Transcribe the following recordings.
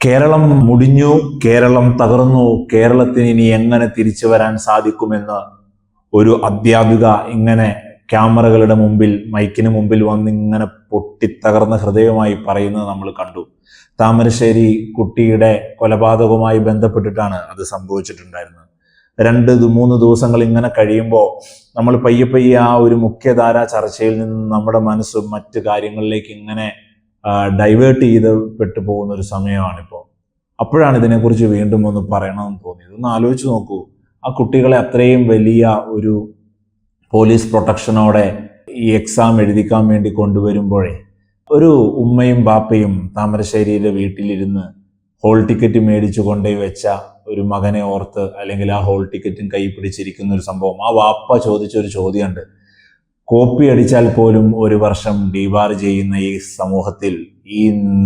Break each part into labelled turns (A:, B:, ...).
A: കേരളം മുടിഞ്ഞു, കേരളം തകർന്നു, കേരളത്തിന് ഇനി എങ്ങനെ തിരിച്ചു വരാൻ സാധിക്കുമെന്ന് ഒരു അധ്യാപിക ഇങ്ങനെ ക്യാമറകളുടെ മുമ്പിൽ, മൈക്കിന് മുമ്പിൽ വന്ന് ഇങ്ങനെ പൊട്ടിത്തകർന്ന ഹൃദയമായി പറയുന്നത് നമ്മൾ കണ്ടു. താമരശ്ശേരി കുട്ടിയുടെ കൊലപാതകവുമായി ബന്ധപ്പെട്ടിട്ടാണ് അത് സംഭവിച്ചിട്ടുണ്ടായിരുന്നത്. 2-3 ദിവസങ്ങൾ ഇങ്ങനെ കഴിയുമ്പോൾ നമ്മൾ പയ്യെ ആ ഒരു മുഖ്യധാര ചർച്ചയിൽ നിന്ന് നമ്മുടെ മനസ്സ് മറ്റു കാര്യങ്ങളിലേക്ക് ഇങ്ങനെ ഡൈവേർട്ട് ചെയ്ത് പോകുന്ന ഒരു സമയമാണിപ്പോൾ. അപ്പോഴാണ് ഇതിനെക്കുറിച്ച് വീണ്ടും ഒന്ന് പറയണമെന്ന് തോന്നിയത്. ഒന്ന് ആലോചിച്ച് നോക്കൂ, ആ കുട്ടികളെ അത്രയും വലിയ ഒരു പോലീസ് പ്രൊട്ടക്ഷനോടെ ഈ എക്സാം എഴുതിക്കാൻ വേണ്ടി കൊണ്ടുവരുമ്പോഴേ ഒരു ഉമ്മയും ബാപ്പയും താമരശ്ശേരിയിലെ വീട്ടിലിരുന്ന് ഹോൾ ടിക്കറ്റ് മേടിച്ചു കൊണ്ടുപോയി വെച്ച ഒരു മകനെ ഓർത്ത്, അല്ലെങ്കിൽ ആ ഹോൾ ടിക്കറ്റും കൈ പിടിച്ചിരിക്കുന്ന ഒരു സംഭവം. ആ വാപ്പ ചോദിച്ചൊരു ചോദ്യമുണ്ട്, കോപ്പി അടിച്ചാൽ പോലും 1 വർഷം ഡീബാർ ചെയ്യുന്ന ഈ സമൂഹത്തിൽ ഈ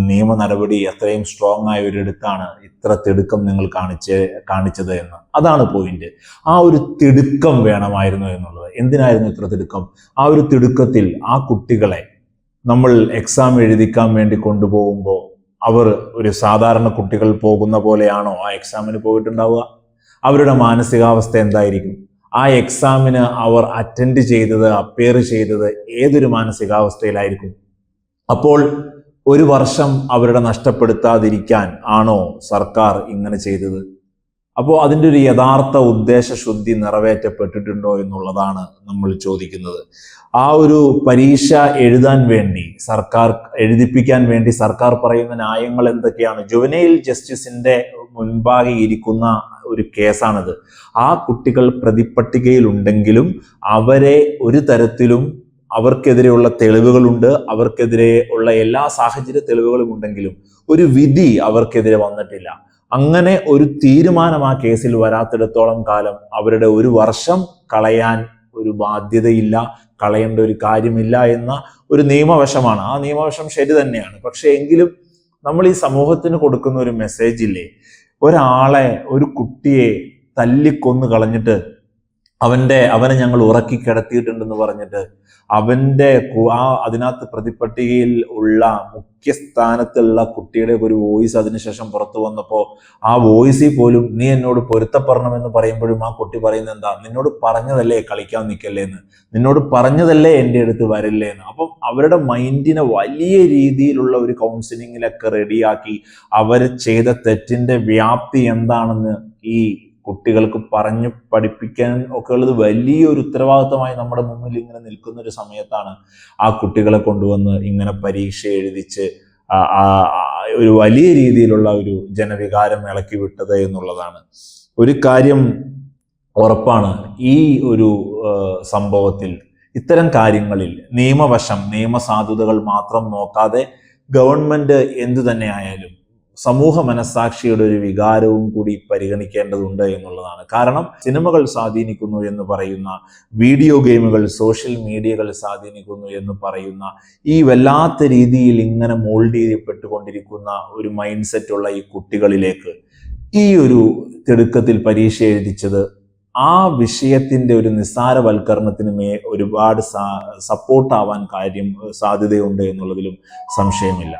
A: നിയമ നടപടി അത്രയും സ്ട്രോങ് ആയ ഒരിടത്താണ് ഇത്ര തിടുക്കം നിങ്ങൾ കാണിച്ചത് എന്ന്. അതാണ് പോയിന്റ്. ആ ഒരു തിടുക്കം വേണമായിരുന്നു എന്നുള്ളത്. എന്തിനായിരുന്നു ഇത്ര തിടുക്കം? ആ ഒരു തിടുക്കത്തിൽ ആ കുട്ടികളെ നമ്മൾ എക്സാം എഴുതിക്കാൻ വേണ്ടി കൊണ്ടുപോകുമ്പോൾ അവർ ഒരു സാധാരണ കുട്ടികൾ പോകുന്ന പോലെയാണോ ആ എക്സാമിന് പോയിട്ടുണ്ടാവുക? അവരുടെ മാനസികാവസ്ഥ എന്തായിരിക്കും? ആ എക്സാമിന് അവർ അറ്റൻഡ് ചെയ്തത്, അപ്പിയർ ചെയ്തത് ഏതൊരു മാനസികാവസ്ഥയിലായിരിക്കും? അപ്പോൾ 1 വർഷം അവരുടെ നഷ്ടപ്പെടുത്താതിരിക്കാൻ ആണോ സർക്കാർ ഇങ്ങനെ ചെയ്തത്? അപ്പോൾ അതിൻ്റെ ഒരു യഥാർത്ഥ ഉദ്ദേശശുദ്ധി നിറവേറ്റപ്പെട്ടിട്ടുണ്ടോ എന്നുള്ളതാണ് നമ്മൾ ചോദിക്കുന്നത്. ആ ഒരു പരീക്ഷ എഴുതാൻ വേണ്ടി എഴുതിപ്പിക്കാൻ വേണ്ടി സർക്കാർ പറയുന്ന ന്യായങ്ങൾ എന്തൊക്കെയാണ്? ജുവനൈൽ ജസ്റ്റിസിന്റെ മുൻപാകെ ഇരിക്കുന്ന ഒരു കേസാണിത്. ആ കുട്ടികൾ പ്രതിപട്ടികയിൽ ഉണ്ടെങ്കിലും അവരെ ഒരു തരത്തിലും, അവർക്കെതിരെയുള്ള തെളിവുകളുണ്ട്, അവർക്കെതിരെ ഉള്ള എല്ലാ സാഹചര്യ തെളിവുകളും ഉണ്ടെങ്കിലും ഒരു വിധി അവർക്കെതിരെ വന്നിട്ടില്ല. അങ്ങനെ ഒരു തീരുമാനം ആ കേസിൽ വരാത്തിടത്തോളം കാലം അവരുടെ 1 വർഷം കളയാൻ ഒരു ബാധ്യതയില്ല, കളയേണ്ട ഒരു കാര്യമില്ല എന്ന ഒരു നിയമവശമാണ്. ആ നിയമവശം ശരി തന്നെയാണ്. പക്ഷെ എങ്കിലും നമ്മൾ ഈ സമൂഹത്തിന് കൊടുക്കുന്ന ഒരു മെസ്സേജ് ഇല്ലേ, ഒരു കുട്ടിയെ തല്ലിക്കൊന്ന് കളഞ്ഞിട്ട് അവനെ ഞങ്ങൾ ഉറക്കി കിടത്തിയിട്ടുണ്ടെന്ന് പറഞ്ഞിട്ട് അതിനകത്ത് പ്രതിപട്ടികയിൽ ഉള്ള മുഖ്യ സ്ഥാനത്തുള്ള കുട്ടിയുടെ ഒരു വോയിസ് അതിനുശേഷം പുറത്തു വന്നപ്പോൾ ആ വോയിസിൽ പോലും നീ എന്നോട് പൊരുത്തപ്പെടണമെന്ന് പറയുമ്പോഴും ആ കുട്ടി പറയുന്നത് എന്താ? നിന്നോട് പറഞ്ഞതല്ലേ കളിക്കാൻ നിൽക്കല്ലേ എന്ന്, നിന്നോട് പറഞ്ഞതല്ലേ എൻ്റെ അടുത്ത് വരില്ലേ എന്ന്. അപ്പം അവരുടെ മൈൻഡിനെ വലിയ രീതിയിലുള്ള ഒരു കൗൺസിലിങ്ങിലൊക്കെ റെഡിയാക്കി അവർ ചെയ്ത തെറ്റിന്റെ വ്യാപ്തി എന്താണെന്ന് ഈ കുട്ടികൾക്ക് പറഞ്ഞു പഠിപ്പിക്കാൻ ഒക്കെ ഉള്ളത് വലിയൊരു ഉത്തരവാദിത്തമായി നമ്മുടെ മുന്നിൽ ഇങ്ങനെ നിൽക്കുന്ന ഒരു സമയത്താണ് ആ കുട്ടികളെ കൊണ്ടുവന്ന് ഇങ്ങനെ പരീക്ഷ എഴുതിച്ച് ഒരു വലിയ രീതിയിലുള്ള ഒരു ജനവികാരം ഇളക്കി വിട്ടത് എന്നുള്ളതാണ്. ഒരു കാര്യം ഉറപ്പാണ്, ഈ ഒരു സംഭവത്തിൽ ഇത്തരം കാര്യങ്ങളിൽ നിയമവശം, നിയമസാധുതകൾ മാത്രം നോക്കാതെ ഗവൺമെന്റ് എന്തു തന്നെ ആയാലും സമൂഹ മനസ്സാക്ഷിയുടെ ഒരു വികാരവും കൂടി പരിഗണിക്കേണ്ടതുണ്ട് എന്നുള്ളതാണ്. കാരണം സിനിമകൾ സ്വാധീനിക്കുന്നു എന്ന് പറയുന്ന, വീഡിയോ ഗെയിമുകൾ, സോഷ്യൽ മീഡിയകൾ സ്വാധീനിക്കുന്നു എന്ന് പറയുന്ന ഈ വല്ലാത്ത രീതിയിൽ ഇങ്ങനെ മോൾഡ് ചെയ്യപ്പെട്ടുകൊണ്ടിരിക്കുന്ന ഒരു മൈൻഡ് സെറ്റുള്ള ഈ കുട്ടികളിലേക്ക് ഈ ഒരു തിടുക്കത്തിൽ പരീക്ഷ എഴുതിച്ചത് ആ വിഷയത്തിന്റെ ഒരു നിസ്സാരവൽക്കരണത്തിന് ഒരുപാട് സപ്പോർട്ടാവാൻ സാധ്യതയുണ്ട് എന്നുള്ളതിലും സംശയമില്ല.